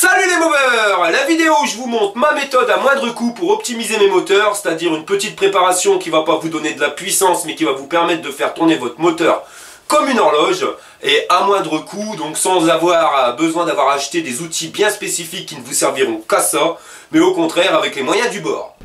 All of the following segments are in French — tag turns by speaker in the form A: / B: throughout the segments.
A: Salut les moveurs! La vidéo où je vous montre ma méthode à moindre coût pour optimiser mes moteurs, c'est-à-dire une petite préparation qui va pas vous donner de la puissance mais qui va vous permettre de faire tourner votre moteur comme une horloge et à moindre coût, donc sans avoir besoin d'avoir acheté des outils bien spécifiques qui ne vous serviront qu'à ça, mais au contraire avec les moyens du bord.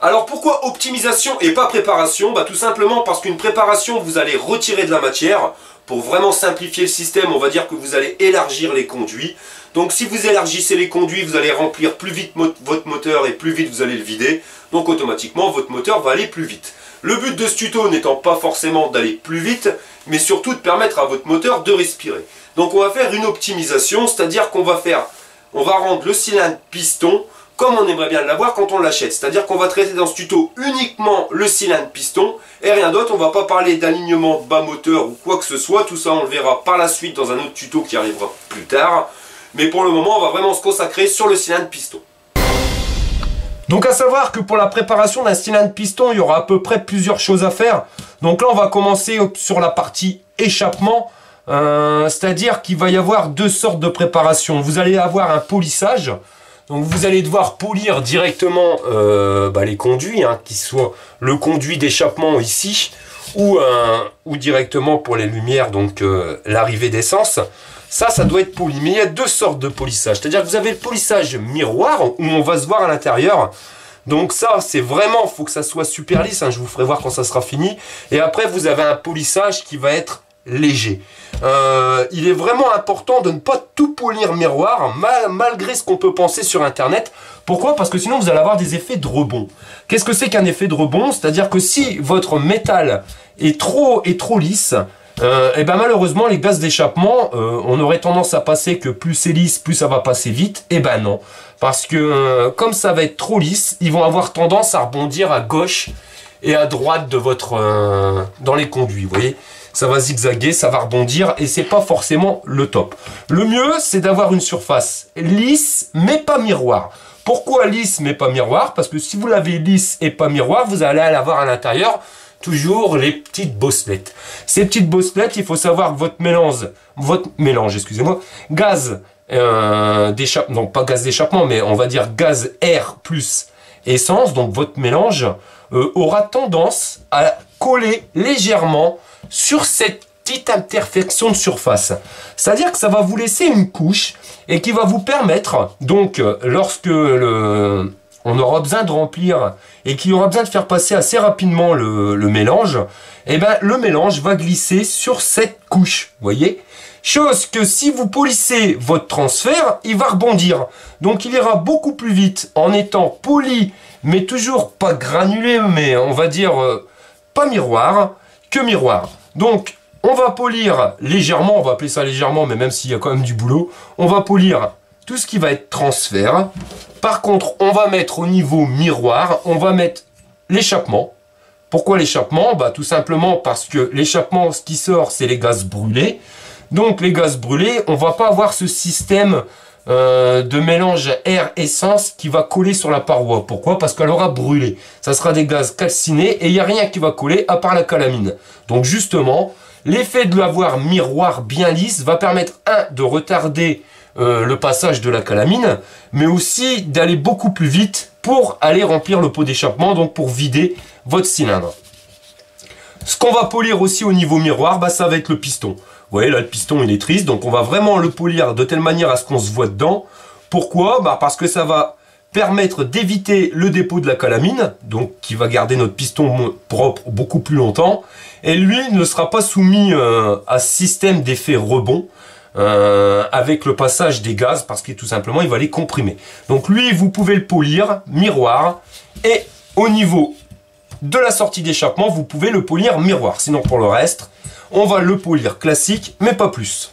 A: Alors pourquoi optimisation et pas préparation? Tout simplement parce qu'une préparation, vous allez retirer de la matière. Pour vraiment simplifier le système, on va dire que vous allez élargir les conduits. Donc si vous élargissez les conduits, vous allez remplir plus vite votre moteur et plus vite vous allez le vider. Donc automatiquement, votre moteur va aller plus vite. Le but de ce tuto n'étant pas forcément d'aller plus vite, mais surtout de permettre à votre moteur de respirer. Donc on va faire une optimisation, c'est-à-dire qu'on va rendre le cylindre piston comme on aimerait bien l'avoir quand on l'achète. C'est-à-dire qu'on va traiter dans ce tuto uniquement le cylindre piston et rien d'autre. On ne va pas parler d'alignement de bas moteur ou quoi que ce soit. Tout ça on le verra par la suite dans un autre tuto qui arrivera plus tard. Mais pour le moment on va vraiment se consacrer sur le cylindre piston. Donc à savoir que pour la préparation d'un cylindre piston, il y aura à peu près plusieurs choses à faire. Donc là on va commencer sur la partie échappement. C'est-à-dire qu'il va y avoir deux sortes de préparation. Vous allez avoir un polissage. Donc vous allez devoir polir directement les conduits, qui soit le conduit d'échappement ici, ou directement pour les lumières, donc l'arrivée d'essence. Ça doit être poli. Mais il y a deux sortes de polissage. C'est-à-dire que vous avez le polissage miroir, où on va se voir à l'intérieur. Donc ça, c'est vraiment, il faut que ça soit super lisse. Je vous ferai voir quand ça sera fini. Et après, vous avez un polissage qui va être léger. Il est vraiment important de ne pas tout polir miroir malgré ce qu'on peut penser sur internet. Pourquoi? Parce que sinon vous allez avoir des effets de rebond. Qu'est-ce que c'est qu'un effet de rebond? C'est-à-dire que si votre métal est trop lisse, malheureusement les gaz d'échappement, on aurait tendance à passer que plus c'est lisse, plus ça va passer vite. Non, parce que comme ça va être trop lisse, ils vont avoir tendance à rebondir à gauche et à droite de votre dans les conduits, vous voyez. Ça va zigzaguer, ça va rebondir et c'est pas forcément le top. Le mieux, c'est d'avoir une surface lisse mais pas miroir. Pourquoi lisse mais pas miroir? Parce que si vous l'avez lisse et pas miroir, vous allez avoir à l'intérieur toujours les petites bosselettes. Ces petites bosselettes, il faut savoir que votre mélange, excusez-moi, gaz d'échappement, non pas gaz d'échappement, mais on va dire gaz air plus essence, donc votre mélange aura tendance à coller légèrement sur cette petite imperfection de surface. C'est-à-dire que ça va vous laisser une couche et qui va vous permettre, donc lorsque on aura besoin de remplir et qu'il y aura besoin de faire passer assez rapidement le mélange, le mélange va glisser sur cette couche, vous voyez. Chose que si vous polissez votre transfert, il va rebondir. Donc il ira beaucoup plus vite en étant poli, mais toujours pas granulé, mais on va dire pas miroir, que miroir. Donc, on va polir légèrement, on va appeler ça légèrement, mais même s'il y a quand même du boulot, on va polir tout ce qui va être transfert. Par contre, on va mettre au niveau miroir, on va mettre l'échappement. Pourquoi l'échappement? Tout simplement parce que l'échappement, ce qui sort, c'est les gaz brûlés. Donc, les gaz brûlés, on va pas avoir ce système de mélange air-essence qui va coller sur la paroi. Pourquoi? Parce qu'elle aura brûlé. Ça sera des gaz calcinés et il n'y a rien qui va coller à part la calamine. Donc justement, l'effet de l'avoir miroir bien lisse va permettre, de retarder le passage de la calamine, mais aussi d'aller beaucoup plus vite pour aller remplir le pot d'échappement, donc pour vider votre cylindre. Ce qu'on va polir aussi au niveau miroir, ça va être le piston. Vous voyez là le piston il est triste, donc on va vraiment le polir de telle manière à ce qu'on se voit dedans. Pourquoi? Parce que ça va permettre d'éviter le dépôt de la calamine, donc qui va garder notre piston propre beaucoup plus longtemps. Et lui ne sera pas soumis à ce système d'effet rebond avec le passage des gaz, parce que tout simplement il va les comprimer. Donc lui vous pouvez le polir miroir, et au niveau de la sortie d'échappement vous pouvez le polir miroir. Sinon pour le reste, on va le polir classique, mais pas plus.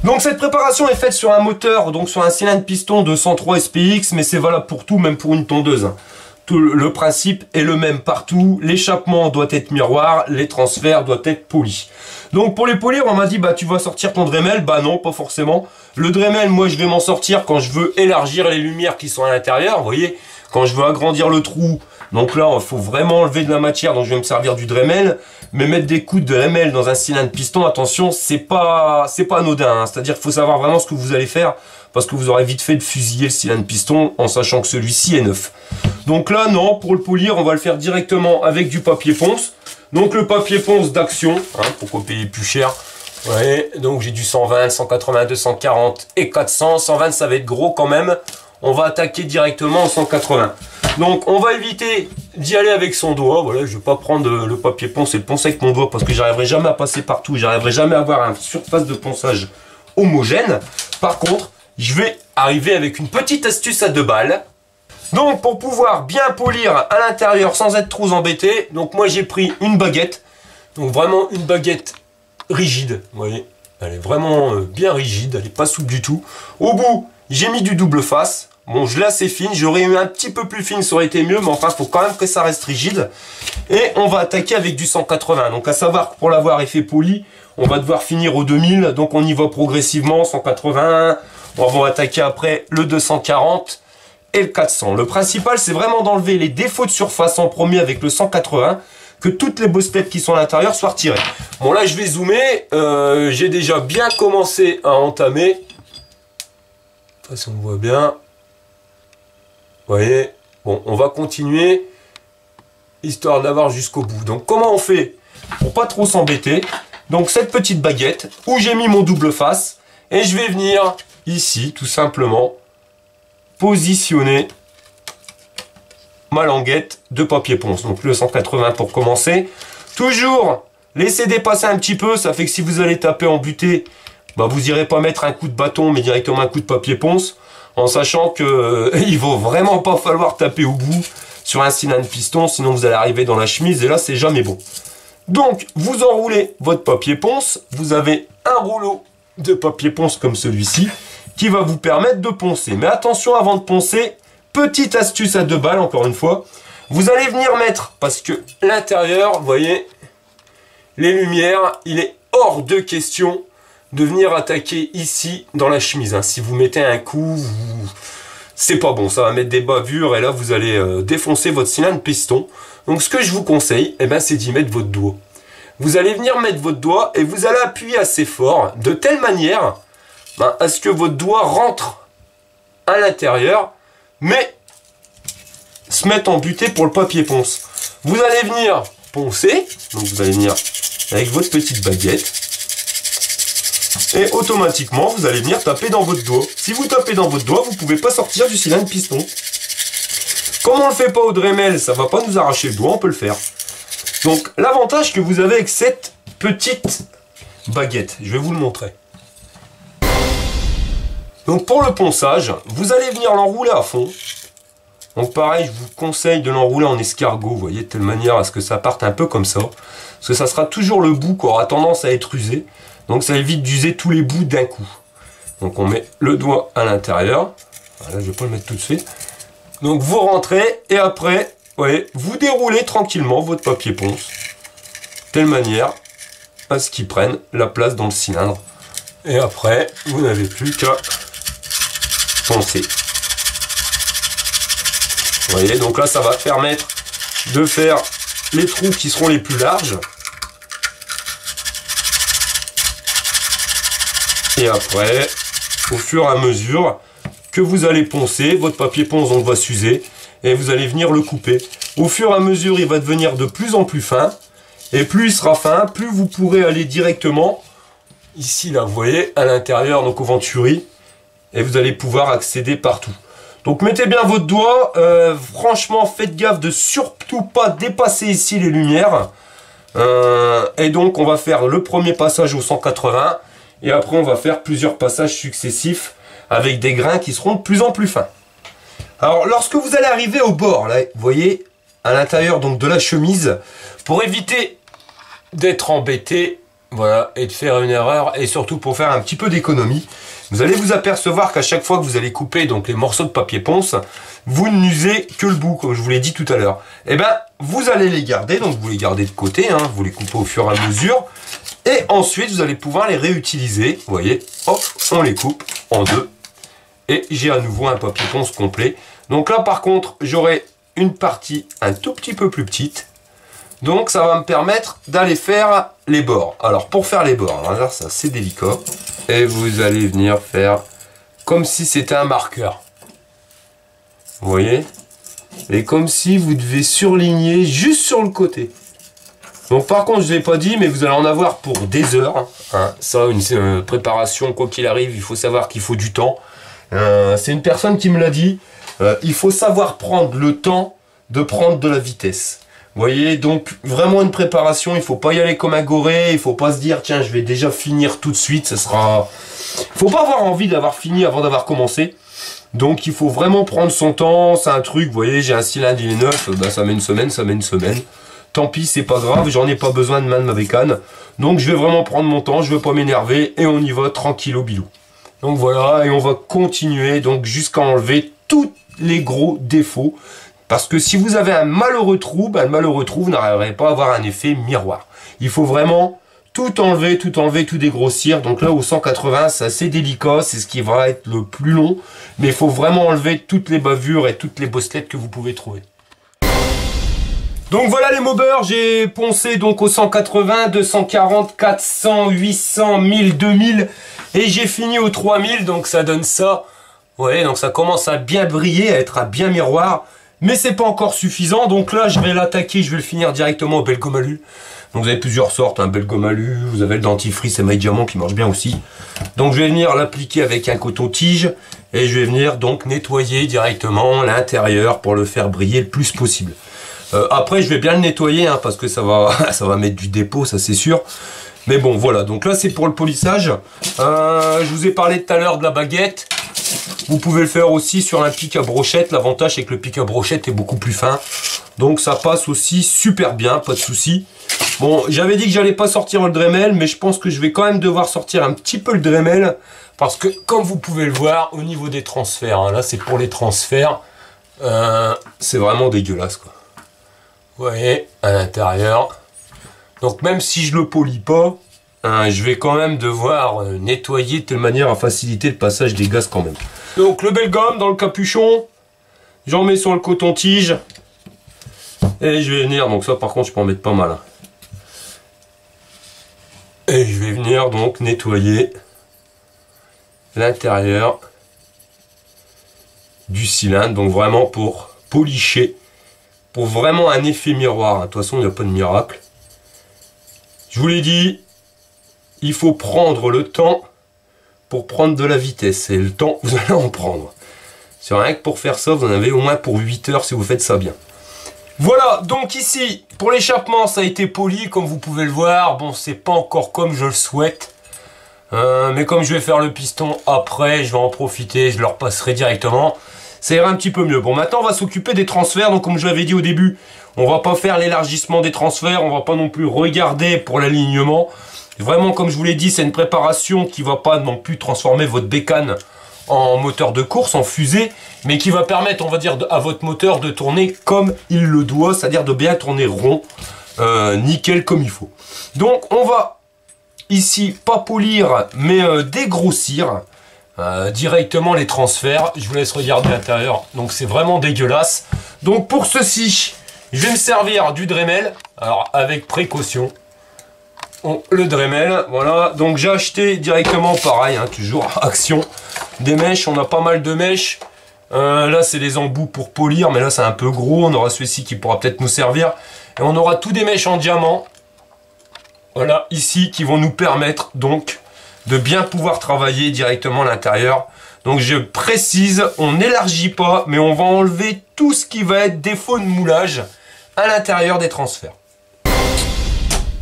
A: Donc cette préparation est faite sur un moteur, donc sur un cylindre piston de 103 SPX, mais c'est valable pour tout, même pour une tondeuse. Tout le principe est le même partout. L'échappement doit être miroir, les transferts doivent être polis. Donc pour les polir, on m'a dit tu vas sortir ton Dremel. Non, pas forcément. Le Dremel, moi je vais m'en sortir quand je veux élargir les lumières qui sont à l'intérieur. Vous voyez, quand je veux agrandir le trou, Donc là, il faut vraiment enlever de la matière, donc je vais me servir du Dremel. Mais mettre des coups de Dremel dans un cylindre piston, attention, c'est pas anodin. Hein. C'est-à-dire qu'il faut savoir vraiment ce que vous allez faire, parce que vous aurez vite fait de fusiller le cylindre piston en sachant que celui-ci est neuf. Donc là, non, pour le polir, on va le faire directement avec du papier ponce. Donc le papier ponce d'Action, hein, pourquoi payer plus cher? Ouais, donc j'ai du 120, 180, 240 et 400. 120, ça va être gros quand même. On va attaquer directement en 180. Donc on va éviter d'y aller avec son doigt. Voilà, je vais pas prendre le papier ponce et le poncer avec mon doigt parce que j'arriverai jamais à passer partout. J'arriverai jamais à avoir une surface de ponçage homogène. Par contre, je vais arriver avec une petite astuce à 2 balles. Donc pour pouvoir bien polir à l'intérieur sans être trop embêté, donc moi j'ai pris une baguette. Donc vraiment une baguette rigide, vous voyez, elle est vraiment bien rigide, elle n'est pas souple du tout. Au bout, j'ai mis du double face. Bon, je l'ai assez fine, j'aurais eu un petit peu plus fine, ça aurait été mieux, mais enfin, il faut quand même que ça reste rigide. Et on va attaquer avec du 180. Donc à savoir que pour l'avoir effet poli, on va devoir finir au 2000, donc on y va progressivement, 180, on va attaquer après le 240 et le 400. Le principal, c'est vraiment d'enlever les défauts de surface en premier avec le 180, que toutes les bossettes qui sont à l'intérieur soient retirées. Bon là je vais zoomer, j'ai déjà bien commencé à entamer. De toute façon on voit bien. Vous voyez, bon on va continuer, histoire d'avoir jusqu'au bout. Donc comment on fait pour pas trop s'embêter? Donc cette petite baguette où j'ai mis mon double face, et je vais venir ici tout simplement positionner ma languette de papier ponce. Donc le 180 pour commencer. Toujours laisser dépasser un petit peu, ça fait que si vous allez taper en butée, bah vous n'irez pas mettre un coup de bâton mais directement un coup de papier ponce, en sachant que il va vraiment pas falloir taper au bout sur un cylindre piston, sinon vous allez arriver dans la chemise et là c'est jamais bon. Donc vous enroulez votre papier ponce, vous avez un rouleau de papier ponce comme celui-ci qui va vous permettre de poncer. Mais attention, avant de poncer, petite astuce à 2 balles, encore une fois. Vous allez venir mettre, parce que l'intérieur, vous voyez, les lumières, il est hors de question de venir attaquer ici dans la chemise. Hein. Si vous mettez un coup, c'est pas bon, ça va mettre des bavures et là vous allez défoncer votre cylindre piston. Donc ce que je vous conseille, eh ben, c'est d'y mettre votre doigt. Vous allez venir mettre votre doigt et vous allez appuyer assez fort, de telle manière à ce que votre doigt rentre à l'intérieur, mais se mette en butée pour le papier ponce. Vous allez venir poncer, donc vous allez venir avec votre petite baguette, et automatiquement vous allez venir taper dans votre doigt. Si vous tapez dans votre doigt, vous ne pouvez pas sortir du cylindre piston. Comme on ne le fait pas au Dremel, ça ne va pas nous arracher le doigt, on peut le faire. Donc l'avantage que vous avez avec cette petite baguette, je vais vous le montrer. Donc pour le ponçage, vous allez venir l'enrouler à fond. Donc pareil, je vous conseille de l'enrouler en escargot, vous voyez, de telle manière à ce que ça parte un peu comme ça. Parce que ça sera toujours le bout qui aura tendance à être usé. Donc ça évite d'user tous les bouts d'un coup. Donc on met le doigt à l'intérieur. Voilà, je ne vais pas le mettre tout de suite. Donc vous rentrez et après, vous voyez, vous déroulez tranquillement votre papier ponce. De telle manière à ce qu'il prenne la place dans le cylindre. Et après, vous n'avez plus qu'à poncer. Vous voyez, donc là, ça va permettre de faire les trous qui seront les plus larges. Et après, au fur et à mesure que vous allez poncer, votre papier ponce donc va s'user et vous allez venir le couper. Au fur et à mesure, il va devenir de plus en plus fin. Et plus il sera fin, plus vous pourrez aller directement ici, là, vous voyez, à l'intérieur, donc au venturi, et vous allez pouvoir accéder partout. Donc mettez bien votre doigt, franchement faites gaffe de surtout pas dépasser ici les lumières. Et donc on va faire le premier passage au 180, et après on va faire plusieurs passages successifs avec des grains qui seront de plus en plus fins. Alors lorsque vous allez arriver au bord, là, vous voyez, à l'intérieur donc de la chemise, pour éviter d'être embêté, voilà, et de faire une erreur, et surtout pour faire un petit peu d'économie, vous allez vous apercevoir qu'à chaque fois que vous allez couper donc les morceaux de papier ponce, vous n'usez que le bout, comme je vous l'ai dit tout à l'heure. Et ben, vous allez les garder, donc vous les gardez de côté, hein, vous les coupez au fur et à mesure, et ensuite vous allez pouvoir les réutiliser. Vous voyez, hop, on les coupe en deux, et j'ai à nouveau un papier ponce complet. Donc là, par contre, j'aurai une partie un tout petit peu plus petite. Donc ça va me permettre d'aller faire les bords. Alors pour faire les bords, alors là c'est assez délicat. Et vous allez venir faire comme si c'était un marqueur. Vous voyez? Et comme si vous devez surligner juste sur le côté. Donc par contre, je ne l'ai pas dit, mais vous allez en avoir pour des heures. Hein. Ça, une préparation, quoi qu'il arrive, il faut savoir qu'il faut du temps. C'est une personne qui me l'a dit. Il faut savoir prendre le temps de prendre de la vitesse. Vous voyez, donc vraiment une préparation, il ne faut pas y aller comme un goré, il ne faut pas se dire, tiens, je vais déjà finir tout de suite, ça sera... Il ne faut pas avoir envie d'avoir fini avant d'avoir commencé. Donc il faut vraiment prendre son temps, c'est un truc, vous voyez, j'ai un cylindre, il est neuf, bah, ça met une semaine, ça met une semaine. Tant pis, c'est pas grave, j'en ai pas besoin de ma bécane. Donc je vais vraiment prendre mon temps, je ne vais pas m'énerver, et on y va tranquillo bilou. Donc voilà, et on va continuer donc jusqu'à enlever tous les gros défauts. Parce que si vous avez un malheureux trou, ben, le malheureux trou, vous n'arriverez pas à avoir un effet miroir. Il faut vraiment tout enlever, tout dégrossir. Donc là, au 180, c'est assez délicat, c'est ce qui va être le plus long. Mais il faut vraiment enlever toutes les bavures et toutes les bosselettes que vous pouvez trouver. Donc voilà les mobbers, j'ai poncé donc au 180, 240, 400, 800, 1000, 2000 et j'ai fini au 3000, donc ça donne ça. Ouais, donc ça commence à bien briller, à être un bien miroir. Mais c'est pas encore suffisant, donc là je vais l'attaquer, je vais le finir directement au Belgomalu. Donc vous avez plusieurs sortes, un Belgomalu, vous avez le dentifrice et maille diamant qui marche bien aussi. Donc je vais venir l'appliquer avec un coton-tige et je vais venir donc nettoyer directement l'intérieur pour le faire briller le plus possible. Après je vais bien le nettoyer hein, parce que ça va mettre du dépôt, ça c'est sûr. Mais bon voilà, donc là c'est pour le polissage. Je vous ai parlé tout à l'heure de la baguette. Vous pouvez le faire aussi sur un pic à brochette. L'avantage c'est que le pic à brochette est beaucoup plus fin. Donc ça passe aussi super bien, pas de souci. Bon, j'avais dit que j'allais pas sortir le Dremel, mais je pense que je vais quand même devoir sortir un petit peu le Dremel. Parce que comme vous pouvez le voir, au niveau des transferts, hein, là c'est pour les transferts, c'est vraiment dégueulasse quoi. Vous voyez, à l'intérieur. Donc même si je le polis pas, je vais quand même devoir nettoyer de telle manière à faciliter le passage des gaz quand même. Donc le Belgomme dans le capuchon, j'en mets sur le coton-tige. Et je vais venir, donc ça par contre je peux en mettre pas mal. Et je vais venir donc nettoyer l'intérieur du cylindre, donc vraiment pour policher, pour vraiment un effet miroir. De toute façon il n'y a pas de miracle. Je vous l'ai dit, il faut prendre le temps pour prendre de la vitesse. Et le temps, vous allez en prendre. C'est rien que pour faire ça, vous en avez au moins pour 8 heures si vous faites ça bien. Voilà, donc ici, pour l'échappement, ça a été poli, comme vous pouvez le voir. Bon, c'est pas encore comme je le souhaite. Mais comme je vais faire le piston après, je vais en profiter, je le repasserai directement. Ça ira un petit peu mieux. Bon, maintenant, on va s'occuper des transferts. Donc, comme je l'avais dit au début, on va pas faire l'élargissement des transferts. On va pas non plus regarder pour l'alignement. Vraiment, comme je vous l'ai dit, c'est une préparation qui va pas non plus transformer votre bécane en moteur de course, en fusée, mais qui va permettre, on va dire, à votre moteur de tourner comme il le doit, c'est-à-dire de bien tourner rond, nickel comme il faut. Donc, on va ici, pas polir, mais dégrossir directement les transferts. Je vous laisse regarder l'intérieur. Donc, c'est vraiment dégueulasse. Donc, pour ceci, je vais me servir du Dremel, alors avec précaution. Le Dremel, voilà, donc j'ai acheté directement pareil, hein, toujours Action, des mèches, on a pas mal de mèches, là c'est les embouts pour polir, mais là c'est un peu gros, on aura celui-ci qui pourra peut-être nous servir, et on aura tous des mèches en diamant, voilà, ici, qui vont nous permettre donc de bien pouvoir travailler directement à l'intérieur. Donc je précise, on n'élargit pas, mais on va enlever tout ce qui va être défaut de moulage à l'intérieur des transferts.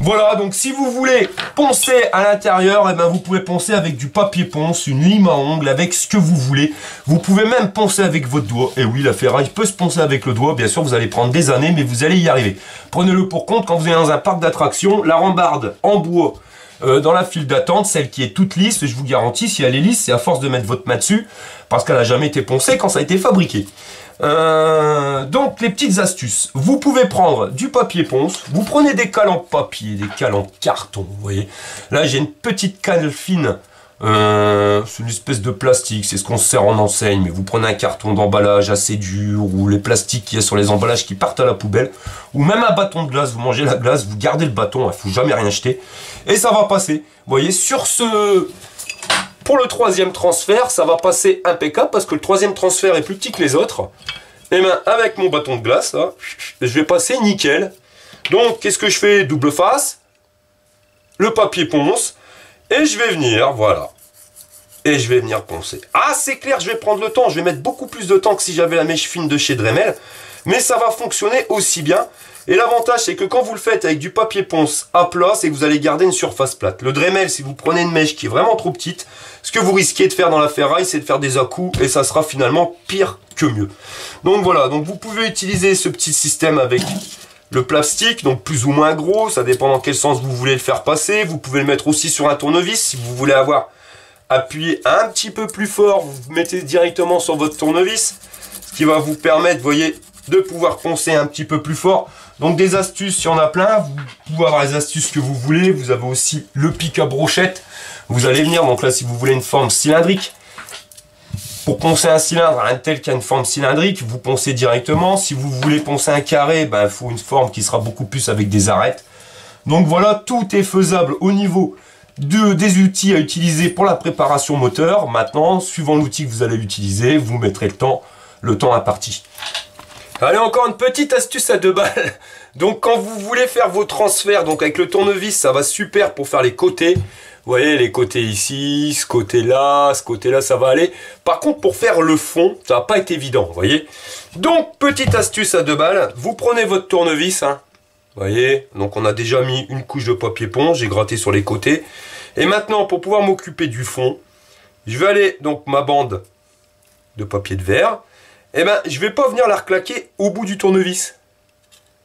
A: Voilà, donc si vous voulez poncer à l'intérieur, eh ben vous pouvez poncer avec du papier ponce, une lime à ongles, avec ce que vous voulez. Vous pouvez même poncer avec votre doigt. Et oui, la ferraille peut se poncer avec le doigt. Bien sûr, vous allez prendre des années, mais vous allez y arriver. Prenez-le pour compte, quand vous êtes dans un parc d'attractions, la rambarde en bois dans la file d'attente, celle qui est toute lisse, je vous garantis, si elle est lisse, c'est à force de mettre votre main dessus, parce qu'elle n'a jamais été poncée quand ça a été fabriqué. Donc les petites astuces, vous pouvez prendre du papier ponce, vous prenez des cales en papier, des cales en carton, vous voyez. Là j'ai une petite cale fine C'est une espèce de plastique, c'est ce qu'on se sert en enseigne, mais vous prenez un carton d'emballage assez dur, ou les plastiques qu'il y a sur les emballages qui partent à la poubelle, ou même un bâton de glace, vous mangez la glace, vous gardez le bâton, il ne faut jamais rien jeter, et ça va passer. Vous voyez, pour le troisième transfert, ça va passer impeccable, parce que le troisième transfert est plus petit que les autres. Et bien, avec mon bâton de glace, là, je vais passer nickel. Donc, qu'est-ce que je fais? Double face, le papier ponce, et je vais venir, voilà. Et je vais venir poncer. Ah, c'est clair, je vais prendre le temps. Je vais mettre beaucoup plus de temps que si j'avais la mèche fine de chez Dremel. Mais ça va fonctionner aussi bien. Et l'avantage, c'est que quand vous le faites avec du papier ponce à plat, c'est que vous allez garder une surface plate. Le Dremel, si vous prenez une mèche qui est vraiment trop petite, ce que vous risquez de faire dans la ferraille, c'est de faire des à-coups. Et ça sera finalement pire que mieux. Donc voilà, donc vous pouvez utiliser ce petit système avec le plastique, donc plus ou moins gros, ça dépend dans quel sens vous voulez le faire passer. Vous pouvez le mettre aussi sur un tournevis si vous voulez avoir appuyé un petit peu plus fort, vous mettez directement sur votre tournevis, ce qui va vous permettre, vous voyez, de pouvoir poncer un petit peu plus fort. Donc des astuces, il y en a plein, vous pouvez avoir les astuces que vous voulez. Vous avez aussi le pic à brochette, vous allez venir, donc là si vous voulez une forme cylindrique, pour poncer un cylindre, un tel qui a une forme cylindrique, vous poncez directement. Si vous voulez poncer un carré, ben, il faut une forme qui sera beaucoup plus avec des arêtes. Donc voilà, tout est faisable au niveau des outils à utiliser pour la préparation moteur. Maintenant, suivant l'outil que vous allez utiliser, vous mettrez le temps imparti. Allez, encore une petite astuce à 2 balles. Donc quand vous voulez faire vos transferts, donc avec le tournevis, ça va super pour faire les côtés. Vous voyez, les côtés ici, ce côté-là, ça va aller. Par contre, pour faire le fond, ça va pas être évident, vous voyez. Donc, petite astuce à 2 balles. Vous prenez votre tournevis, hein. Vous voyez, donc on a déjà mis une couche de papier ponce, j'ai gratté sur les côtés. Et maintenant, pour pouvoir m'occuper du fond, je vais aller, donc ma bande de papier de verre, et ben, je vais pas venir la reclaquer au bout du tournevis.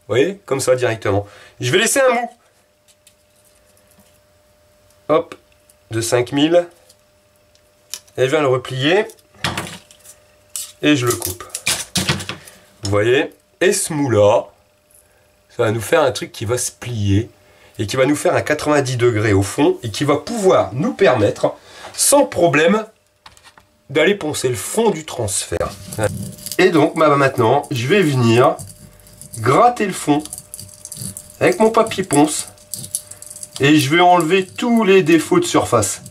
A: Vous voyez, comme ça directement. Je vais laisser un mou. Hop, de 5000. Et je viens le replier. Et je le coupe. Vous voyez, et ce mou-là, ça va nous faire un truc qui va se plier et qui va nous faire un 90 degrés au fond et qui va pouvoir nous permettre, sans problème, d'aller poncer le fond du transfert. Et donc, bah maintenant, je vais venir gratter le fond avec mon papier ponce et je vais enlever tous les défauts de surface.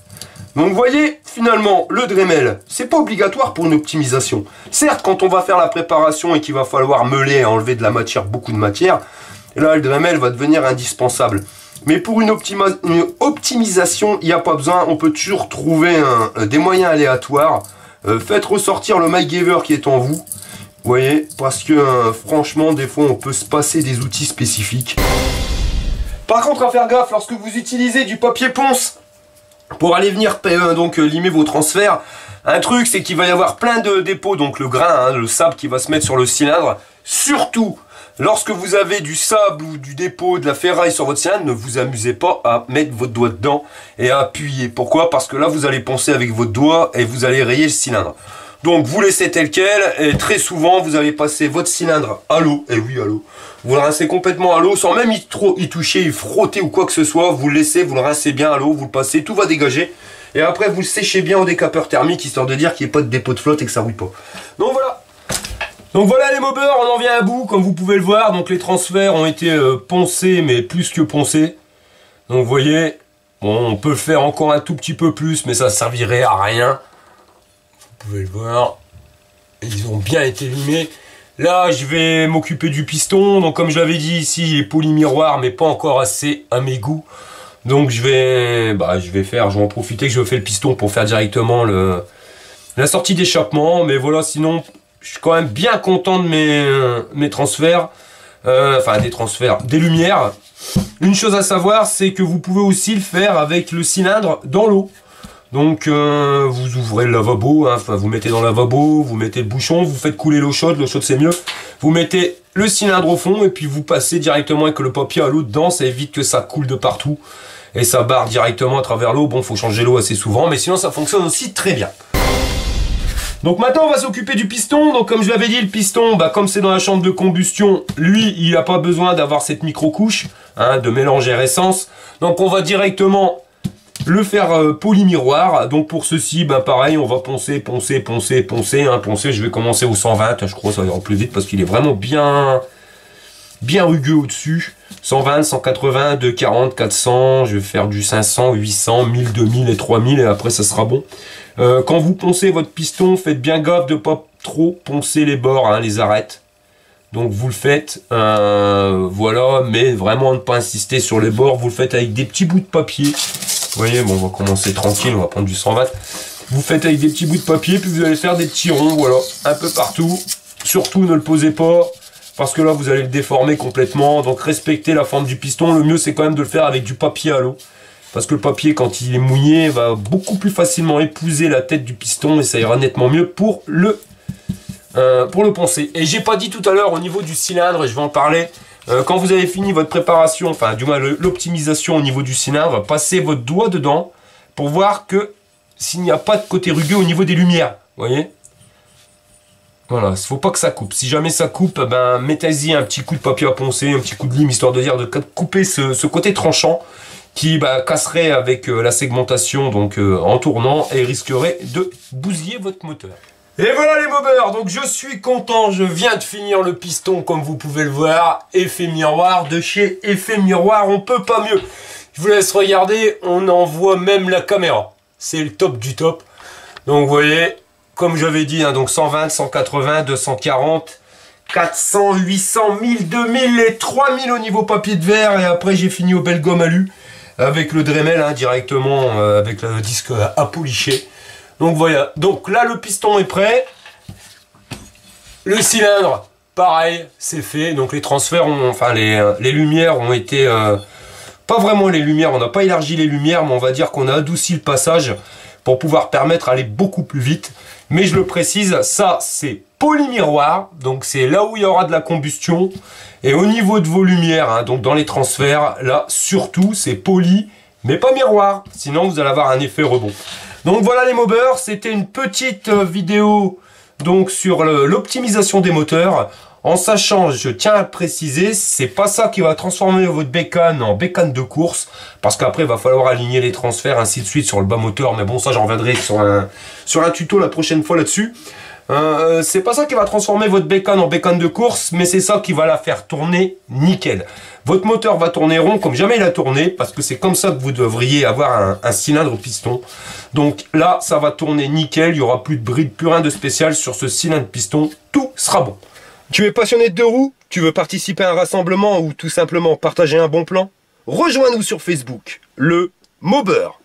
A: Donc vous voyez, finalement, le Dremel, c'est pas obligatoire pour une optimisation. Certes, quand on va faire la préparation et qu'il va falloir meuler et enlever de la matière, beaucoup de matière, là, le Dremel va devenir indispensable. Mais pour une optimisation, il n'y a pas besoin. On peut toujours trouver des moyens aléatoires. Faites ressortir le MacGyver qui est en vous. Vous voyez, parce que franchement, des fois, on peut se passer des outils spécifiques. Par contre, à faire gaffe, lorsque vous utilisez du papier ponce pour aller venir limer vos transferts, un truc, c'est qu'il va y avoir plein de dépôts, donc le grain, hein, le sable qui va se mettre sur le cylindre. Surtout, lorsque vous avez du sable ou du dépôt, de la ferraille sur votre cylindre, ne vous amusez pas à mettre votre doigt dedans et à appuyer. Pourquoi? Parce que là, vous allez poncer avec votre doigt et vous allez rayer le cylindre. Donc, vous laissez tel quel et très souvent, vous allez passer votre cylindre à l'eau. Et oui, à l'eau. Vous le rincez complètement à l'eau sans même y toucher, y frotter ou quoi que ce soit. Vous le laissez, vous le rincez bien à l'eau, vous le passez, tout va dégager. Et après, vous le séchez bien au décapeur thermique, histoire de dire qu'il n'y ait pas de dépôt de flotte et que ça rouille pas. Donc voilà. Donc voilà les mobeurs, on en vient à bout, comme vous pouvez le voir. Donc les transferts ont été poncés, mais plus que poncés. Donc vous voyez, bon, on peut le faire encore un tout petit peu plus, mais ça servirait à rien. Vous pouvez le voir, ils ont bien été limés. Là, je vais m'occuper du piston. Donc comme je l'avais dit ici, il est polymiroir, mais pas encore assez à mes goûts. Donc je vais en profiter que je fais le piston pour faire directement la sortie d'échappement. Mais voilà, sinon, je suis quand même bien content de mes transferts. Enfin, des transferts, des lumières. Une chose à savoir, c'est que vous pouvez aussi le faire avec le cylindre dans l'eau. Donc, vous ouvrez le lavabo, hein, enfin, vous mettez dans le lavabo, vous mettez le bouchon, vous faites couler l'eau chaude c'est mieux. Vous mettez le cylindre au fond et puis vous passez directement avec le papier à l'eau dedans, ça évite que ça coule de partout. Et ça barre directement à travers l'eau. Bon, faut changer l'eau assez souvent, mais sinon ça fonctionne aussi très bien. Donc maintenant on va s'occuper du piston. Donc comme je l'avais dit, le piston, comme c'est dans la chambre de combustion, lui il n'a pas besoin d'avoir cette micro-couche, hein, de mélange air-essence. Donc on va directement le fer polymiroir. Donc pour ceci, ben pareil, on va poncer, hein, poncer. Je vais commencer au 120, je crois que ça ira plus vite parce qu'il est vraiment bien rugueux au-dessus. 120, 180, 240, 400, je vais faire du 500, 800, 1000, 2000 et 3000 et après ça sera bon. Quand vous poncez votre piston, faites bien gaffe de pas trop poncer les bords, hein, les arêtes. Donc vous le faites, voilà, mais vraiment ne pas insister sur les bords, vous le faites avec des petits bouts de papier. Vous voyez, bon, on va commencer tranquille, on va prendre du 120. Vous faites avec des petits bouts de papier, puis vous allez faire des petits ronds, voilà, un peu partout. Surtout ne le posez pas, parce que là vous allez le déformer complètement. Donc respectez la forme du piston, le mieux c'est quand même de le faire avec du papier à l'eau. Parce que le papier, quand il est mouillé, va beaucoup plus facilement épouser la tête du piston et ça ira nettement mieux pour le poncer. Et j'ai pas dit tout à l'heure au niveau du cylindre, et je vais en parler, quand vous avez fini votre préparation, enfin du moins l'optimisation au niveau du cylindre, passez votre doigt dedans pour voir que s'il n'y a pas de côté rugueux au niveau des lumières, vous voyez. Voilà, il ne faut pas que ça coupe. Si jamais ça coupe, ben mettez-y un petit coup de papier à poncer, un petit coup de lime, histoire de dire de couper ce côté tranchant qui casserait avec la segmentation donc en tournant et risquerait de bousiller votre moteur. Et voilà les mobeurs, donc je suis content, je viens de finir le piston comme vous pouvez le voir, effet miroir de chez Effet Miroir, on peut pas mieux. Je vous laisse regarder, on en voit même la caméra, c'est le top du top. Donc vous voyez, comme j'avais dit, hein, donc 120, 180, 240, 400, 800, 1000, 2000 et 3000 au niveau papier de verre et après j'ai fini au bel gomme alu avec le Dremel hein, directement avec le disque à policher. Donc voilà, donc là le piston est prêt, le cylindre pareil c'est fait, donc les transferts ont, enfin les lumières ont été, pas vraiment les lumières, on n'a pas élargi les lumières mais on va dire qu'on a adouci le passage pour pouvoir permettre d'aller beaucoup plus vite. Mais je le précise, ça c'est polymiroir, donc c'est là où il y aura de la combustion. Et au niveau de vos lumières, hein, donc dans les transferts, là surtout c'est poly, mais pas miroir, sinon vous allez avoir un effet rebond. Donc voilà les mobeurs, c'était une petite vidéo donc sur l'optimisation des moteurs. En sachant, je tiens à le préciser, c'est pas ça qui va transformer votre bécane en bécane de course, parce qu'après il va falloir aligner les transferts ainsi de suite sur le bas moteur, mais bon ça j'en reviendrai sur un tuto la prochaine fois là-dessus. C'est pas ça qui va transformer votre bécane en bécane de course, mais c'est ça qui va la faire tourner nickel. Votre moteur va tourner rond comme jamais il a tourné, parce que c'est comme ça que vous devriez avoir un cylindre piston. Donc là ça va tourner nickel, il n'y aura plus de bride, plus rien de spécial sur ce cylindre piston, tout sera bon. Tu es passionné de deux roues? Tu veux participer à un rassemblement ou tout simplement partager un bon plan? Rejoins-nous sur Facebook, le Mobeur.